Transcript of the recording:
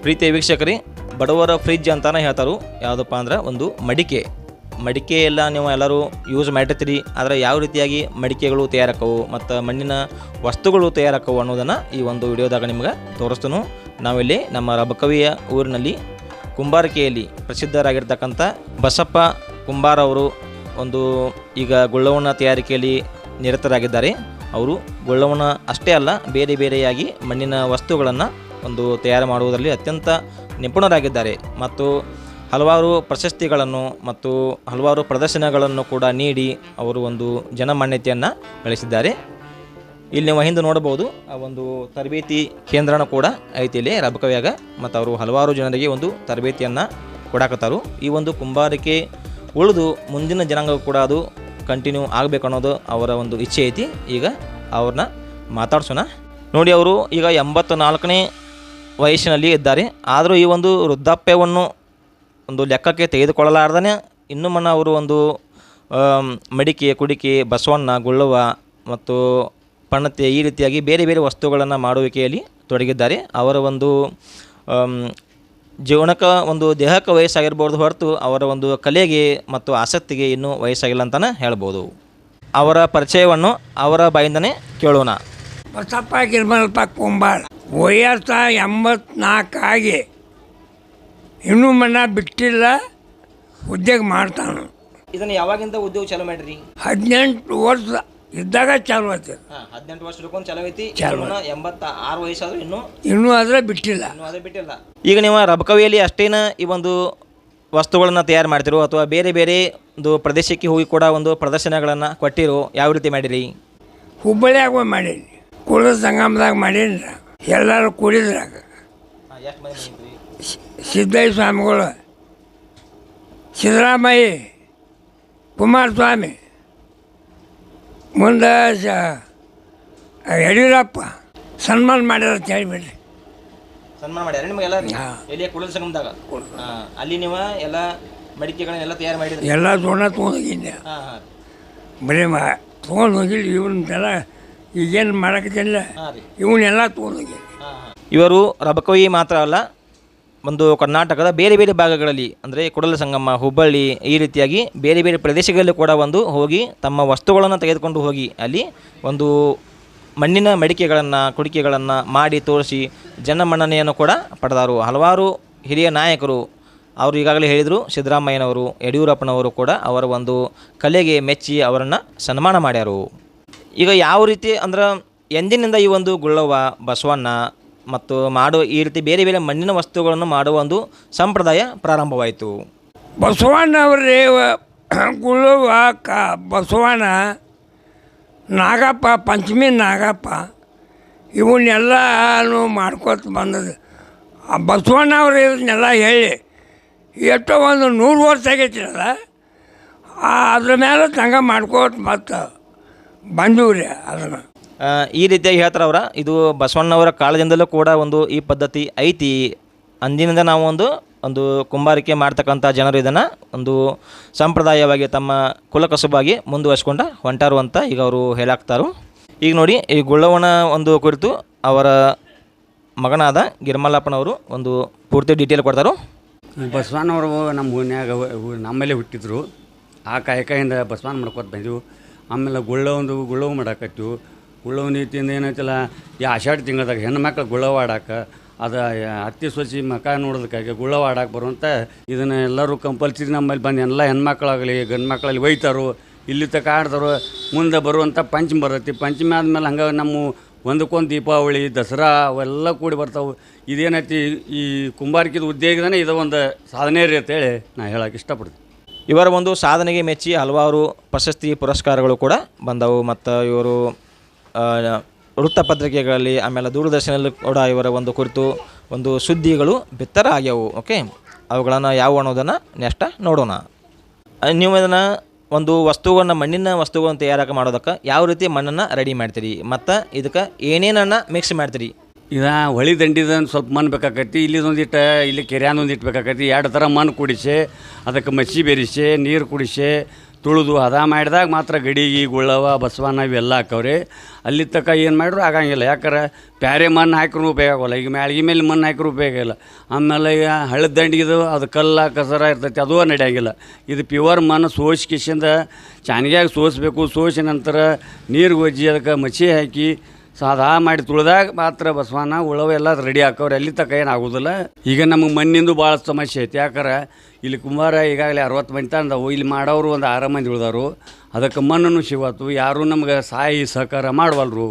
ಪ್ರೀತಿಯ ವೀಕ್ಷಕರೇ, ಬಡವರ ಫ್ರಿಜ್ ಅಂತಾನೆ ಹೇಳ್ತಾರೆ. ಯಾವುದಪ್ಪ ಅಂದ್ರೆ ಒಂದು ಮಡಿಕೆ ಎಲ್ಲ ನೀವು ಎಲ್ಲರೂ ಯೂಸ್ ಮಾಡಿರ್ತೀರಿ. ಆದರೆ ಯಾವ ರೀತಿಯಾಗಿ ಮಡಿಕೆಗಳು ತಯಾರಾಕವು ಮತ್ತು ಮಣ್ಣಿನ ವಸ್ತುಗಳು ತಯಾರಾಕವು ಅನ್ನೋದನ್ನು ಈ ಒಂದು ವಿಡಿಯೋದಾಗ ನಿಮ್ಗೆ ತೋರಿಸ್ತೀನಿ. ನಾವಿಲ್ಲಿ ನಮ್ಮ ರಬಕವಿಯ ಊರಿನಲ್ಲಿ ಕುಂಬಾರಿಕೆಯಲ್ಲಿ ಪ್ರಸಿದ್ಧರಾಗಿರ್ತಕ್ಕಂಥ ಬಸಪ್ಪ ಕುಂಬಾರ ಅವರು ಒಂದು ಈಗ ಗುಳ್ಳವನ ತಯಾರಿಕೆಯಲ್ಲಿ ನಿರತರಾಗಿದ್ದಾರೆ. ಅವರು ಗುಳ್ಳವನ ಅಷ್ಟೇ ಅಲ್ಲ, ಬೇರೆ ಬೇರೆಯಾಗಿ ಮಣ್ಣಿನ ವಸ್ತುಗಳನ್ನು ಒಂದು ತಯಾರು ಮಾಡುವುದರಲ್ಲಿ ಅತ್ಯಂತ ನಿಪುಣರಾಗಿದ್ದಾರೆ ಮತ್ತು ಹಲವಾರು ಪ್ರಶಸ್ತಿಗಳನ್ನು ಮತ್ತು ಹಲವಾರು ಪ್ರದರ್ಶನಗಳನ್ನು ಕೂಡ ನೀಡಿ ಅವರು ಒಂದು ಜನಮಾನ್ಯತೆಯನ್ನು ಗಳಿಸಿದ್ದಾರೆ. ಇಲ್ಲಿ ನೀವು ಹಿಂದೆ ನೋಡಬಹುದು, ಆ ಒಂದು ತರಬೇತಿ ಕೇಂದ್ರನೂ ಕೂಡ ಐತಿ ಇಲ್ಲಿ ರಬಕವಿಯಾಗ. ಮತ್ತು ಅವರು ಹಲವಾರು ಜನರಿಗೆ ಒಂದು ತರಬೇತಿಯನ್ನು ಕೊಡಾಕತ್ತಾರು. ಈ ಒಂದು ಕುಂಬಾರಿಕೆ ಉಳಿದು ಮುಂದಿನ ಜನಾಂಗ ಕೂಡ ಅದು ಕಂಟಿನ್ಯೂ ಆಗಬೇಕು ಅನ್ನೋದು ಅವರ ಒಂದು ಇಚ್ಛೆ ಐತಿ. ಈಗ ಅವ್ರನ್ನ ಮಾತಾಡ್ಸೋಣ. ನೋಡಿ, ಅವರು ಈಗ 84ನೇ ವಯಸ್ಸಿನಲ್ಲಿ ಇದ್ದಾರೆ. ಆದರೂ ಈ ಒಂದು ವೃದ್ಧಾಪ್ಯವನ್ನು ಒಂದು ಲೆಕ್ಕಕ್ಕೆ ತೆಗೆದುಕೊಳ್ಳಲಾರ್ದೇ ಇನ್ನೂ ಅವರು ಒಂದು ಮಡಿಕೆ, ಕುಡಿಕೆ, ಬಸವಣ್ಣ, ಗುಳ್ಳವ ಮತ್ತು ಪಣತೆ ಈ ರೀತಿಯಾಗಿ ಬೇರೆ ಬೇರೆ ವಸ್ತುಗಳನ್ನು ಮಾಡುವಿಕೆಯಲ್ಲಿ ತೊಡಗಿದ್ದಾರೆ. ಅವರ ಒಂದು ಜೀವನಕ್ಕೆ ಒಂದು ದೇಹಕ್ಕೆ ವಯಸ್ಸಾಗಿರ್ಬೋದು ಹೊರತು ಅವರ ಒಂದು ಕಲೆಗೆ ಮತ್ತು ಆಸಕ್ತಿಗೆ ಇನ್ನೂ ವಯಸ್ಸಾಗಿಲ್ಲ ಅಂತಲೇ ಹೇಳ್ಬೋದು. ಅವರ ಪರಿಚಯವನ್ನು ಅವರ ಬಾಯಿಂದನೇ ಕೇಳೋಣ. ಬಸಪ್ಪ ಗಿರ್ಮಲ್ಪ ಕುಂಬಾರ, ವಯಸ್ಸು 84 ಆಗಿ ಇನ್ನೂ ಮನ ಬಿಟ್ಟಿಲ್ಲ, ಉದ್ಯೋಗ ಮಾಡ್ತಾನೆ. ಇದನ್ನು ಯಾವಾಗಿಂದ ಉದ್ಯೋಗ ಚಾಲೂ ಮಾಡಿರಿ? 18 ವರ್ಷ ಇದ್ದಾಗ ಚಾಲು ಆಯ್ತು. 18 ವರ್ಷ ಹಿಡ್ಕೊಂಡು ಚಾಲೂ ಐತಿ. 86 ವಯಸ್ಸಾದ್ರೂ ಇನ್ನೂ ಆದರೆ ಬಿಟ್ಟಿಲ್ಲ. ಬಿಟ್ಟಿಲ್ಲ. ಈಗ ನೀವು ರಬಕವಿಯಲ್ಲಿ ಅಷ್ಟೇನ ಈ ಒಂದು ವಸ್ತುಗಳನ್ನು ತಯಾರು ಮಾಡ್ತಿರೋ ಅಥವಾ ಬೇರೆ ಬೇರೆ ಒಂದು ಪ್ರದೇಶಕ್ಕೆ ಹೋಗಿ ಕೂಡ ಒಂದು ಪ್ರದರ್ಶನಗಳನ್ನು ಕೊಟ್ಟಿರೋ? ಯಾವ ರೀತಿ ಮಾಡಿರಿ? ಹುಬ್ಬಳ್ಳಿಯಾಗ ಮಾಡೀನಿ, ಕುಡಿದ ಸಂಗಮದಾಗ ಮಾಡೀನಿ. ಎಲ್ಲರೂ ಕುಡಿದ್ರಾಗ ಸಿದ್ದಯ್ಯ ಸ್ವಾಮಿಗಳು, ಸಿದ್ದರಾಮಯ್ಯ, ಕುಮಾರಸ್ವಾಮಿ, ಮುಂದೆ ಯಡಿಯೂರಪ್ಪ ಸನ್ಮಾನ ಮಾಡ್ಯಾರ ಅಂತ ಹೇಳಿಬಿಡ್ರಿ. ಸನ್ಮಾನ ಮಾಡ್ಯಾರ ನಿಮಗೆಲ್ಲ? ಎಲ್ಲಿ ಕುಡಿದ ಸಂಗಮದಾಗ ಅಲ್ಲಿ ನೀವು ಎಲ್ಲ ಮಡಿಕೆಗಳನ್ನೆಲ್ಲ ತಯಾರು ಮಾಡಿದ್ರಿ? ಎಲ್ಲ ಜೋಣ ತೊಗೊಂಡೋಗಿದ್ದೆ. ಬರೀ ತೊಗೊಂಡು ಹೋಗಿಲ್ಲ, ಇವನ್ನೆಲ್ಲ ಈಗೇನು ಮಾಡೋಕ್ಕಿಲ್ಲ, ಇವನ್ನೆಲ್ಲ ತೊಗೊಂಡೋಗಿ. ಇವರು ರಬಕವಿ ಮಾತ್ರ ಅಲ್ಲ, ಒಂದು ಕರ್ನಾಟಕದ ಬೇರೆ ಬೇರೆ ಭಾಗಗಳಲ್ಲಿ ಅಂದರೆ ಕುಡಲ ಸಂಗಮ, ಹುಬ್ಬಳ್ಳಿ ಈ ರೀತಿಯಾಗಿ ಬೇರೆ ಬೇರೆ ಪ್ರದೇಶಗಳಲ್ಲಿ ಕೂಡ ಒಂದು ಹೋಗಿ ತಮ್ಮ ವಸ್ತುಗಳನ್ನು ತೆಗೆದುಕೊಂಡು ಹೋಗಿ ಅಲ್ಲಿ ಒಂದು ಮಣ್ಣಿನ ಮಡಿಕೆಗಳನ್ನು, ಕುಡಿಕೆಗಳನ್ನು ಮಾಡಿ ತೋರಿಸಿ ಜನಮನ್ನಣೆಯನ್ನು ಕೂಡ ಪಡೆದರು. ಹಲವಾರು ಹಿರಿಯ ನಾಯಕರು, ಅವರು ಈಗಾಗಲೇ ಹೇಳಿದರು, ಸಿದ್ದರಾಮಯ್ಯನವರು, ಯಡಿಯೂರಪ್ಪನವರು ಕೂಡ ಅವರ ಒಂದು ಕಲೆಗೆ ಮೆಚ್ಚಿ ಅವರನ್ನು ಸನ್ಮಾನ ಮಾಡ್ಯಾರು. ಈಗ ಯಾವ ರೀತಿ ಅಂದ್ರೆ ಎಂದಿನಿಂದ ಈ ಒಂದು ಗುಳ್ಳವ್ವ, ಬಸವಣ್ಣ ಮತ್ತು ಈ ರೀತಿ ಬೇರೆ ಬೇರೆ ಮಣ್ಣಿನ ವಸ್ತುಗಳನ್ನು ಮಾಡುವ ಒಂದು ಸಂಪ್ರದಾಯ ಪ್ರಾರಂಭವಾಯಿತು? ಬಸವಣ್ಣ ಅವರೇ ಗುಳ್ಳವ್ವ, ಬಸವಣ್ಣ, ನಾಗಪ್ಪ, ಪಂಚಮಿ ನಾಗಪ್ಪ ಇವನ್ನೆಲ್ಲನೂ ಮಾಡ್ಕೊತ ಬಂದದ್ದು. ಆ ಬಸವಣ್ಣ ಅವರು ಇದನ್ನೆಲ್ಲ ಹೇಳಿ ಎಷ್ಟೋ ಒಂದು 100 ವರ್ಷ ಆಗೈತಿರಲ್ಲ, ಅದ್ರ ಮೇಲೆ ತಂಗ ಮಾಡ್ಕೋತ ಮತ್ತು ಬಂದೀವ್ರಿ. ಅದನ್ನು ಈ ರೀತಿಯಾಗಿ ಹೇಳ್ತಾರೆ ಅವರ. ಇದು ಬಸವಣ್ಣವರ ಕಾಲದಿಂದಲೂ ಕೂಡ ಒಂದು ಈ ಪದ್ಧತಿ ಐತಿ. ಅಂದಿನಿಂದ ನಾವು ಒಂದು ಕುಂಬಾರಿಕೆ ಮಾಡ್ತಕ್ಕಂಥ ಜನರು ಇದನ್ನು ಒಂದು ಸಂಪ್ರದಾಯವಾಗಿ ತಮ್ಮ ಕುಲಕಸುಬಾಗಿ ಮುಂದುವರಿಸ್ಕೊಂಡು ಹೊಂಟಾರು ಅಂತ ಈಗ ಅವರು ಹೇಳಾಕ್ತಾರು. ಈಗ ನೋಡಿ, ಈ ಗುಳ್ಳವನ ಒಂದು ಕುರಿತು ಅವರ ಮಗನಾದ ಗಿರ್ಮಲ್ಲಪ್ಪನವರು ಒಂದು ಪೂರ್ತಿ ಡೀಟೇಲ್ ಕೊಡ್ತಾರೆ. ಬಸವಣ್ಣವರು ನಮ್ಮ ಊರಿನಾಗ ನಮ್ಮಲ್ಲೇ ಹುಟ್ಟಿದ್ರು. ಆ ಕಾಯಕದಿಂದ ಬಸವಣ್ಣ ಮಾಡ್ಕೊತ ಬಂದೆವು. ಆಮೇಲೆ ಗುಳ್ಳವು ಮಾಡಾಕತ್ತೀವಿ. ಗುಳ್ಳವ ನೀತಿಯಿಂದ ಏನೈತಿಲ್ಲ, ಈ ಆಷಾಢ ತಿಂಗಳದಾಗ ಹೆಣ್ಣು ಮಕ್ಳು ಗುಳ್ಳವ ಆಡಾಕ, ಅದು ಹತ್ತಿ ಸ್ವಚ್ಛ ಮಕ ನೋಡೋದಕ್ಕಾಗಿ ಗುಳ್ಳವ ಆಡಾಕೆ ಬರುವಂಥ ಇದನ್ನು ಎಲ್ಲರೂ ಕಂಪಲ್ಸರಿ ನಮ್ಮಲ್ಲಿ ಬಂದು ಎಲ್ಲ ಹೆಣ್ಮಕ್ಳಾಗಲಿ ಗಂಡು ಮಕ್ಕಳಲ್ಲಿ ಒಯ್ತಾರೋ, ಇಲ್ಲಿ ತಕ ಆಡ್ತಾರೋ. ಮುಂದೆ ಬರುವಂಥ ಪಂಚಮಿ ಬರ್ತೈತಿ. ಪಂಚಮಿ ಆದಮೇಲೆ ಹಂಗೆ ನಮ್ಮ ಒಂದಕ್ಕೊಂದು ದೀಪಾವಳಿ, ದಸರಾ ಅವೆಲ್ಲ ಕೂಡಿ ಬರ್ತಾವೆ. ಇದೇನೈತಿ, ಈ ಕುಂಬಾರಿಕೆದ ಉದ್ಯೋಗನೇ ಇದು ಒಂದು ಸಾಧನೆ ರೀ ಅಂತೇಳಿ ನಾನು ಹೇಳೋಕೆ ಇಷ್ಟಪಡ್ತೀನಿ. ಇವರ ಒಂದು ಸಾಧನೆಗೆ ಮೆಚ್ಚಿ ಹಲವಾರು ಪ್ರಶಸ್ತಿ ಪುರಸ್ಕಾರಗಳು ಕೂಡ ಬಂದವು. ಮತ್ತು ಇವರು ವೃತ್ತಪತ್ರಿಕೆಗಳಲ್ಲಿ, ಆಮೇಲೆ ದೂರದರ್ಶನದಲ್ಲೂ ಕೂಡ ಇವರ ಒಂದು ಕುರಿತು ಒಂದು ಸುದ್ದಿಗಳು ಬಿತ್ತರ ಆಗ್ಯಾವು. ಓಕೆ, ಅವುಗಳನ್ನು ಯಾವುವು ಅನ್ನೋದನ್ನು ನೆಕ್ಸ್ಟ್ ನೋಡೋಣ. ನೀವು ಇದನ್ನು ಒಂದು ವಸ್ತುವನ್ನು, ಮಣ್ಣಿನ ವಸ್ತುಗಳನ್ನು ತಯಾರಾಕ ಮಾಡೋದಕ್ಕೆ ಯಾವ ರೀತಿ ಮಣ್ಣನ್ನು ರೆಡಿ ಮಾಡ್ತೀರಿ ಮತ್ತು ಇದಕ್ಕೆ ಏನೇನನ್ನು ಮಿಕ್ಸ್ ಮಾಡ್ತೀರಿ? ಹೊಳಿ ದಂಡಿದ ಸ್ವಲ್ಪ ಮಣ್ಣು ಬೇಕಾಕೈತಿ, ಇಲ್ಲಿದೊಂದಿಟ್ಟು ಇಲ್ಲಿ ಕೆರೆಯೊಂದಿಟ್ಟು ಬೇಕಾಕೈತಿ. 2 ಥರ ಮಣ್ಣು ಕುಡಿಸಿ ಅದಕ್ಕೆ ಮಚ್ಚಿ ಬೆರೆಸಿ ನೀರು ಕುಡಿಸಿ ತುಳಿದು ಹದ ಮಾಡಿದಾಗ ಮಾತ್ರ ಗಡಿಗೆ ಗುಳ್ಳವ ಬಸವನ ಇವೆಲ್ಲ ಹಾಕವ್ರಿ. ಅಲ್ಲಿ ತನಕ ಏನು ಮಾಡಿದ್ರು ಆಗಂಗಿಲ್ಲ. ಯಾಕಂದ್ರೆ ಪ್ಯಾರೆ ಮಣ್ಣು ಹಾಕಿರೂ ಉಪಯೋಗ ಆಗೋಲ್ಲ. ಈಗ ಮ್ಯಾಳ್ಗೆ ಮೇಲೆ ಮಣ್ಣು ಹಾಕಿರೂ ಉಪಯೋಗ ಇಲ್ಲ. ಆಮೇಲೆ ಈಗ ಹಳ್ಳದ ದಂಡಿಗಿದು ಅದು ಕಲ್ಲ ಕಸರ ಇರ್ತೈತಿ, ಅದು ನಡೆಯಂಗಿಲ್ಲ. ಇದು ಪ್ಯೂವರ್ ಮಣ್ಣು ಸೋಸ್ಕಿಸಿಂದ ಚಾನಿಗ್ಯಾಗ ಸೋಸಬೇಕು. ಸೋಸಿದ ನಂತರ ನೀರು ಗೊಜ್ಜಿ ಅದಕ್ಕೆ ಮಚ್ಚಿ ಹಾಕಿ ಸಾದಾ ಮಾಡಿ ತುಳಿದಾಗ ಮಾತ್ರ ಬಸವನ ಉಳವೆಲ್ಲ ರೆಡಿ ಹಾಕವ್ರಿ. ಅಲ್ಲಿ ತನಕ ಏನು ಆಗೋದಿಲ್ಲ. ಈಗ ನಮಗೆ ಮಣ್ಣಿಂದು ಭಾಳ ಸಮಸ್ಯೆ ಐತಿ. ಯಾಕಂದ್ರೆ ಇಲ್ಲಿ ಕುಂಬಾರ ಈಗಾಗಲೇ 60 ಮಂದಿ ತಂದವು. ಇಲ್ಲಿ ಮಾಡೋರು ಒಂದು 6 ಮಂದಿ ಉಳಿದಾರು. ಅದಕ್ಕೆ ಮಣ್ಣನ್ನು ಸಿಗತ್ತು. ಯಾರೂ ನಮ್ಗೆ ಸಹಾಯ ಸಹಕಾರ ಮಾಡವಲ್ರು.